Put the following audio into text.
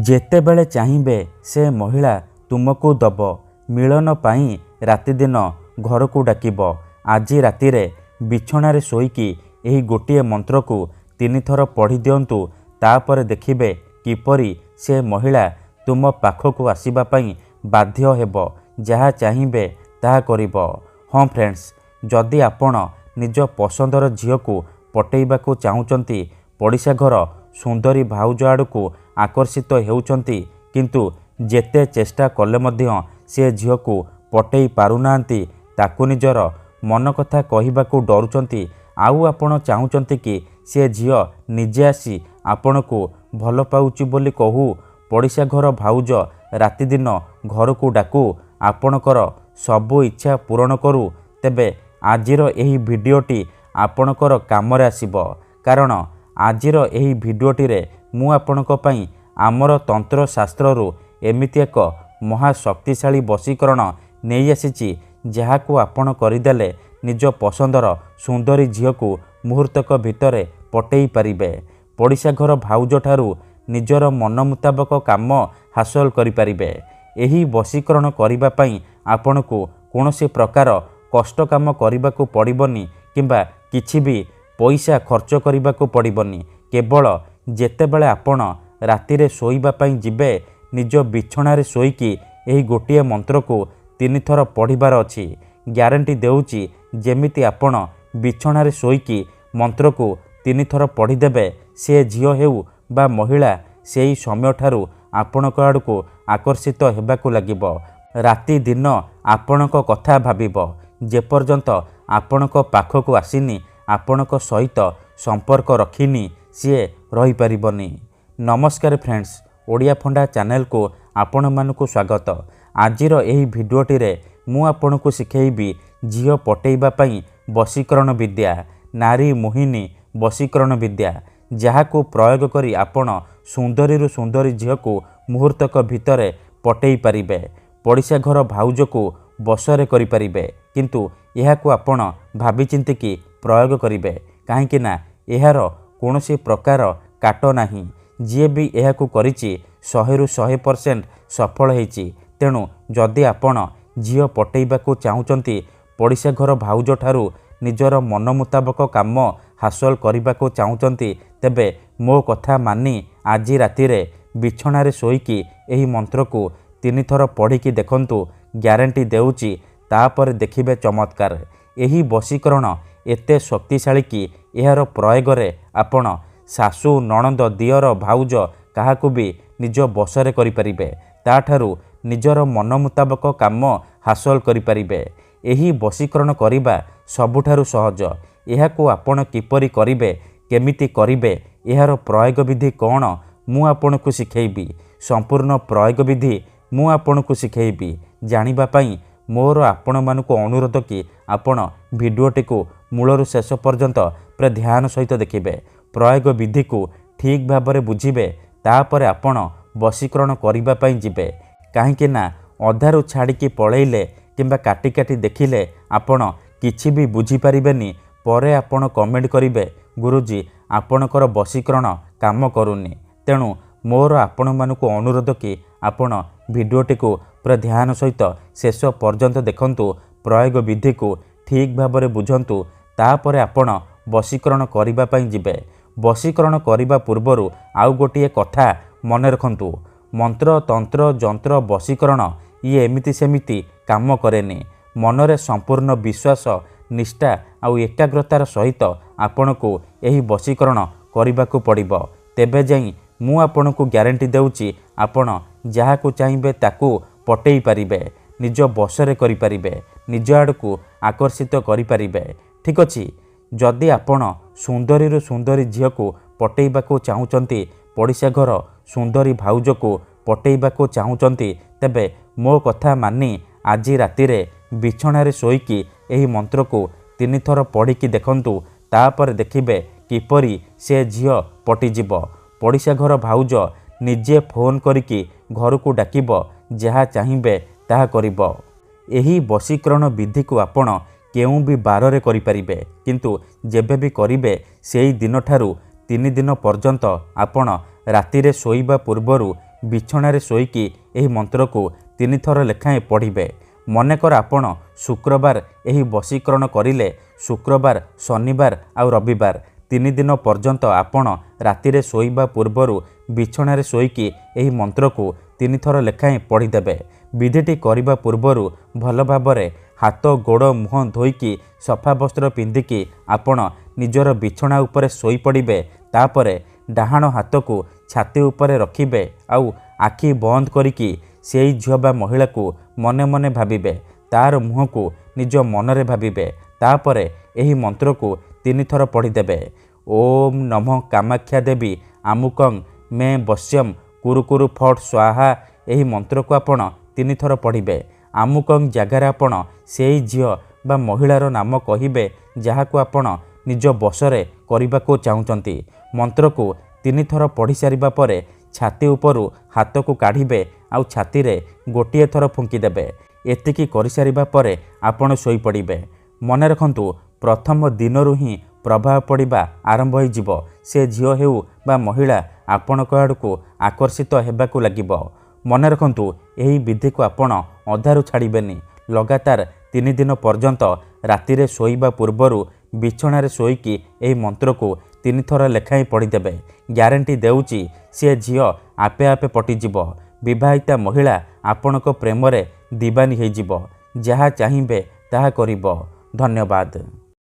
ଯେତେବେଳେ ଚାହିଁବେ ସେ ମହିଳା ତୁମକୁ ଦବ। ମିଳନ ପାଇଁ ରାତିଦିନ ଘରକୁ ଡାକିବ। ଆଜି ରାତିରେ ବିଛଣାରେ ଶୋଇକି ଏହି ଗୋଟିଏ ମନ୍ତ୍ରକୁ 3 ଥର ପଢ଼ି ଦିଅନ୍ତୁ। ତାପରେ ଦେଖିବେ କିପରି ସେ ମହିଳା ତୁମ ପାଖକୁ ଆସିବା ପାଇଁ ବାଧ୍ୟ ହେବ। ଯାହା ଚାହିଁବେ ତାହା କରିବ। ହଁ ଫ୍ରେଣ୍ଡସ୍, ଯଦି ଆପଣ ନିଜ ପସନ୍ଦର ଝିଅକୁ ପଟେଇବାକୁ ଚାହୁଁଛନ୍ତି, ପଡ଼ିଶା ଘର ସୁନ୍ଦରୀ ଭାଉଜ ଆଡ଼କୁ ଆକର୍ଷିତ ହେଉଛନ୍ତି, କିନ୍ତୁ ଯେତେ ଚେଷ୍ଟା କଲେ ମଧ୍ୟ ସେ ଝିଅକୁ ପଟେଇ ପାରୁନାହାନ୍ତି, ତାକୁ ନିଜର ମନ କଥା କହିବାକୁ ଡରୁଛନ୍ତି, ଆଉ ଆପଣ ଚାହୁଁଛନ୍ତି କି ସେ ଝିଅ ନିଜେ ଆସି ଆପଣଙ୍କୁ ଭଲ ପାଉଛି ବୋଲି କହୁ, ପଡ଼ିଶା ଘର ଭାଉଜ ରାତିଦିନ ଘରକୁ ଡାକୁ, ଆପଣଙ୍କର ସବୁ ଇଚ୍ଛା ପୂରଣ କରୁ, ତେବେ ଆଜିର ଏହି ଭିଡ଼ିଓଟି ଆପଣଙ୍କର କାମରେ ଆସିବ। କାରଣ ଆଜିର ଏହି ଭିଡ଼ିଓଟିରେ ମୁଁ ଆପଣଙ୍କ ପାଇଁ ଆମର ତନ୍ତ୍ରଶାସ୍ତ୍ରରୁ ଏମିତି ଏକ ମହାଶକ୍ତିଶାଳୀ ବଶୀକରଣ ନେଇ ଆସିଛି, ଯାହାକୁ ଆପଣ କରିଦେଲେ ନିଜ ପସନ୍ଦର ସୁନ୍ଦରୀ ଝିଅକୁ ମୁହୂର୍ତ୍ତକ ଭିତରେ ପଟେଇ ପାରିବେ। ପଡ଼ିଶା ଘର ଭାଉଜଠାରୁ ନିଜର ମନ ମୁତାବକ କାମ ହାସଲ କରିପାରିବେ। ଏହି ବଶୀକରଣ କରିବା ପାଇଁ ଆପଣଙ୍କୁ କୌଣସି ପ୍ରକାର କଷ୍ଟ କାମ କରିବାକୁ ପଡ଼ିବନି କିମ୍ବା କିଛି ବି ପଇସା ଖର୍ଚ୍ଚ କରିବାକୁ ପଡ଼ିବନି। କେବଳ ଯେତେବେଳେ ଆପଣ ରାତିରେ ଶୋଇବା ପାଇଁ ଯିବେ, ନିଜ ବିଛଣାରେ ଶୋଇକି ଏହି ଗୋଟିଏ ମନ୍ତ୍ରକୁ 3 ଥର ପଢ଼ିବାର ଅଛି। ଗ୍ୟାରେଣ୍ଟି ଦେଉଛି, ଯେମିତି ଆପଣ ବିଛଣାରେ ଶୋଇକି ମନ୍ତ୍ରକୁ 3 ଥର ପଢ଼ିଦେବେ, ସେ ଝିଅ ହେଉ ବା ମହିଳା ସେହି ସମୟଠାରୁ ଆପଣଙ୍କ ଆଡ଼କୁ ଆକର୍ଷିତ ହେବାକୁ ଲାଗିବ। ରାତି ଦିନ ଆପଣଙ୍କ କଥା ଭାବିବ। ଯେପର୍ଯ୍ୟନ୍ତ ଆପଣଙ୍କ ପାଖକୁ ଆସିନି, ଆପଣଙ୍କ ସହିତ ସମ୍ପର୍କ ରଖିନି, ସିଏ ରହିପାରିବନି। ନମସ୍କାର ଫ୍ରେଣ୍ଡସ୍, ଓଡ଼ିଆ ଫଣ୍ଡା ଚ୍ୟାନେଲକୁ ଆପଣମାନଙ୍କୁ ସ୍ୱାଗତ। ଆଜିର ଏହି ଭିଡ଼ିଓଟିରେ ମୁଁ ଆପଣଙ୍କୁ ଶିଖେଇବି ଝିଅ ପଟେଇବା ପାଇଁ ବଶୀକରଣ ବିଦ୍ୟା, ନାରୀ ମୋହିନୀ ବଶୀକରଣ ବିଦ୍ୟା, ଯାହାକୁ ପ୍ରୟୋଗ କରି ଆପଣ ସୁନ୍ଦରୀରୁ ସୁନ୍ଦରୀ ଝିଅକୁ ମୁହୂର୍ତ୍ତକ ଭିତରେ ପଟେଇ ପାରିବେ। ପଡ଼ିଶା ଘର ଭାଉଜକୁ ବଶରେ କରିପାରିବେ। କିନ୍ତୁ ଏହାକୁ ଆପଣ ଭାବିଚିନ୍ତିକି ପ୍ରୟୋଗ କରିବେ, କାହିଁକି ନା ଏହାର କୌଣସି ପ୍ରକାର କାଟ ନାହିଁ। ଯିଏ ବି ଏହାକୁ କରିଛି 100ରୁ 100% ସଫଳ ହେଇଛି। ତେଣୁ ଯଦି ଆପଣ ଝିଅ ପଟେଇବାକୁ ଚାହୁଁଛନ୍ତି, ପଡ଼ିଶା ଘର ଭାଉଜଠାରୁ ନିଜର ମନ ମୁତାବକ କାମ ହାସଲ କରିବାକୁ ଚାହୁଁଛନ୍ତି, ତେବେ ମୋ କଥା ମାନି ଆଜି ରାତିରେ ବିଛଣାରେ ଶୋଇକି ଏହି ମନ୍ତ୍ରକୁ 3 ଥର ପଢ଼ିକି ଦେଖନ୍ତୁ। ଗ୍ୟାରେଣ୍ଟି ଦେଉଛି, ତାପରେ ଦେଖିବେ ଚମତ୍କାର। ଏହି ବଶୀକରଣ ଏତେ ଶକ୍ତିଶାଳୀ କି ଏହାର ପ୍ରୟୋଗରେ ଆପଣ ଶାଶୁ, ନଣନ୍ଦ, ଦିଅର, ଭାଉଜ କାହାକୁ ବି ନିଜ ବଶରେ କରିପାରିବେ। ତାଠାରୁ ନିଜର ମନ ମୁତାବକ କାମ ହାସଲ କରିପାରିବେ। ଏହି ବଶୀକରଣ କରିବା ସବୁଠାରୁ ସହଜ। ଏହାକୁ ଆପଣ କିପରି କରିବେ, କେମିତି କରିବେ, ଏହାର ପ୍ରୟୋଗ ବିଧି କ'ଣ, ମୁଁ ଆପଣଙ୍କୁ ଶିଖେଇବି। ସମ୍ପୂର୍ଣ୍ଣ ପ୍ରୟୋଗ ବିଧି ମୁଁ ଆପଣଙ୍କୁ ଶିଖେଇବି। ଜାଣିବା ପାଇଁ ମୋର ଆପଣମାନଙ୍କୁ ଅନୁରୋଧ କି ଆପଣ ଭିଡ଼ିଓଟିକୁ ମୂଳରୁ ଶେଷ ପର୍ଯ୍ୟନ୍ତ ପୁରା ଧ୍ୟାନ ସହିତ ଦେଖିବେ। ପ୍ରୟୋଗ ବିଧିକୁ ଠିକ୍ ଭାବରେ ବୁଝିବେ, ତାପରେ ଆପଣ ବଶୀକରଣ କରିବା ପାଇଁ ଯିବେ। କାହିଁକି ନା ଅଧାରୁ ଛାଡ଼ିକି ପଳେଇଲେ କିମ୍ବା କାଟି କାଟି ଦେଖିଲେ ଆପଣ କିଛି ବି ବୁଝିପାରିବେନି। ପରେ ଆପଣ କମେଣ୍ଟ କରିବେ, ଗୁରୁଜୀ ଆପଣଙ୍କର ବଶୀକରଣ କାମ କରୁନି। ତେଣୁ ମୋର ଆପଣମାନଙ୍କୁ ଅନୁରୋଧ କି ଆପଣ ଭିଡ଼ିଓଟିକୁ ପୁରା ଧ୍ୟାନ ସହିତ ଶେଷ ପର୍ଯ୍ୟନ୍ତ ଦେଖନ୍ତୁ। ପ୍ରୟୋଗ ବିଧିକୁ ଠିକ୍ ଭାବରେ ବୁଝନ୍ତୁ, ତାପରେ ଆପଣ ବଶୀକରଣ କରିବା ପାଇଁ ଯିବେ। ବଶୀକରଣ କରିବା ପୂର୍ବରୁ ଆଉ ଗୋଟିଏ କଥା ମନେ ରଖନ୍ତୁ, ମନ୍ତ୍ର, ତନ୍ତ୍ର, ଯନ୍ତ୍ର, ବଶୀକରଣ ଇଏ ଏମିତି ସେମିତି କାମ କରେନି। ମନରେ ସମ୍ପୂର୍ଣ୍ଣ ବିଶ୍ୱାସ, ନିଷ୍ଠା ଆଉ ଏକାଗ୍ରତାର ସହିତ ଆପଣଙ୍କୁ ଏହି ବଶୀକରଣ କରିବାକୁ ପଡ଼ିବ। ତେବେ ଯାଇ ମୁଁ ଆପଣଙ୍କୁ ଗ୍ୟାରେଣ୍ଟି ଦେଉଛି, ଆପଣ ଯାହାକୁ ଚାହିଁବେ ତାକୁ ପଟେଇ ପାରିବେ, ନିଜ ବଶରେ କରିପାରିବେ, ନିଜ ଆଡ଼କୁ ଆକର୍ଷିତ କରିପାରିବେ। ଠିକ୍ ଅଛି। ଯଦି ଆପଣ ସୁନ୍ଦରୀରୁ ସୁନ୍ଦରୀ ଝିଅକୁ ପଟେଇବାକୁ ଚାହୁଁଛନ୍ତି, ପଡ଼ିଶା ଘର ସୁନ୍ଦରୀ ଭାଉଜକୁ ପଟେଇବାକୁ ଚାହୁଁଛନ୍ତି, ତେବେ ମୋ କଥା ମାନି ଆଜି ରାତିରେ ବିଛଣାରେ ଶୋଇକି ଏହି ମନ୍ତ୍ରକୁ 3 ଥର ପଢ଼ିକି ଦେଖନ୍ତୁ। ତାପରେ ଦେଖିବେ କିପରି ସେ ଝିଅ ପଟିଯିବ। ପଡ଼ିଶା ଘର ଭାଉଜ ନିଜେ ଫୋନ୍ କରିକି ଘରକୁ ଡାକିବ, ଯାହା ଚାହିଁବେ ତାହା କରିବ। ଏହି ବଶୀକରଣ ବିଧିକୁ ଆପଣ କେଉଁ ବି ବାରରେ କରିପାରିବେ, କିନ୍ତୁ ଯେବେ ବି କରିବେ ସେହି ଦିନଠାରୁ 3 ଦିନ ପର୍ଯ୍ୟନ୍ତ ଆପଣ ରାତିରେ ଶୋଇବା ପୂର୍ବରୁ ବିଛଣାରେ ଶୋଇକି ଏହି ମନ୍ତ୍ରକୁ 3 ଥର ଲେଖାଏଁ ପଢ଼ିବେ। ମନେକର ଆପଣ ଶୁକ୍ରବାର ଏହି ବଶୀକରଣ କରିଲେ, ଶୁକ୍ରବାର, ଶନିବାର ଆଉ ରବିବାର 3 ଦିନ ପର୍ଯ୍ୟନ୍ତ ଆପଣ ରାତିରେ ଶୋଇବା ପୂର୍ବରୁ ବିଛଣାରେ ଶୋଇକି ଏହି ମନ୍ତ୍ରକୁ 3 ଥର ଲେଖାଏଁ ପଢ଼ିଦେବେ। ବିଧିଟି କରିବା ପୂର୍ବରୁ ଭଲ ଭାବରେ ହାତ ଗୋଡ଼ ମୁହଁ ଧୋଇକି ସଫା ବସ୍ତ୍ର ପିନ୍ଧିକି ଆପଣ ନିଜର ବିଛଣା ଉପରେ ଶୋଇପଡ଼ିବେ। ତାପରେ ଡାହାଣ ହାତକୁ ଛାତି ଉପରେ ରଖିବେ ଆଉ ଆଖି ବନ୍ଦ କରିକି ସେଇ ଝିଅ ବା ମହିଳାକୁ ମନେ ମନେ ଭାବିବେ। ତାର ମୁହଁକୁ ନିଜ ମନରେ ଭାବିବେ। ତାପରେ ଏହି ମନ୍ତ୍ରକୁ 3 ଥର ପଢ଼ିଦେବେ। ଓମ୍ ନମଃ କାମାକ୍ଷା ଦେବୀ ଆମୁକଂ ମେ ବଶ୍ୟମ୍ କୁରୁ କୁରୁ ଫଟ୍ ସ୍ୱାହା। ଏହି ମନ୍ତ୍ରକୁ ଆପଣ 3 ଥର ପଢ଼ିବେ। ଆମୁକଂ ଜାଗାରେ ଆପଣ ସେଇ ଝିଅ ବା ମହିଳାର ନାମ କହିବେ ଯାହାକୁ ଆପଣ ନିଜ ବଶରେ କରିବାକୁ ଚାହୁଁଛନ୍ତି। ମନ୍ତ୍ରକୁ 3 ଥର ପଢ଼ି ସାରିବା ପରେ ଛାତି ଉପରୁ ହାତକୁ କାଢ଼ିବେ ଆଉ ଛାତିରେ ଗୋଟିଏ ଥର ଫୁଙ୍କିଦେବେ। ଏତିକି କରିସାରିବା ପରେ ଆପଣ ଶୋଇପଡ଼ିବେ। ମନେ ରଖନ୍ତୁ, ପ୍ରଥମ ଦିନରୁ ହିଁ ପ୍ରଭାବ ପଡ଼ିବା ଆରମ୍ଭ ହୋଇଯିବ। ସେ ଝିଅ ହେଉ ବା ମହିଳା ଆପଣଙ୍କ ଆଡ଼କୁ ଆକର୍ଷିତ ହେବାକୁ ଲାଗିବ। ମନେ ରଖନ୍ତୁ, ଏହି ବିଧିକୁ ଆପଣ ଅଧାରୁ ଛାଡ଼ିବେନି। ଲଗାତାର 3 ଦିନ ପର୍ଯ୍ୟନ୍ତ ରାତିରେ ଶୋଇବା ପୂର୍ବରୁ ବିଛଣାରେ ଶୋଇକି ଏହି ମନ୍ତ୍ରକୁ 3 ଥର ଲେଖାଏଁ ପଢ଼ିଦେବେ। ଗ୍ୟାରେଣ୍ଟି ଦେଉଛି ସେ ଝିଅ ଆପେ ଆପେ ପଟିଯିବ। ବିବାହିତା ମହିଳା ଆପଣଙ୍କ ପ୍ରେମରେ ଦିବାନୀ ହୋଇଯିବ। ଯାହା ଚାହିଁବେ ତାହା କରିବ। ଧନ୍ୟବାଦ।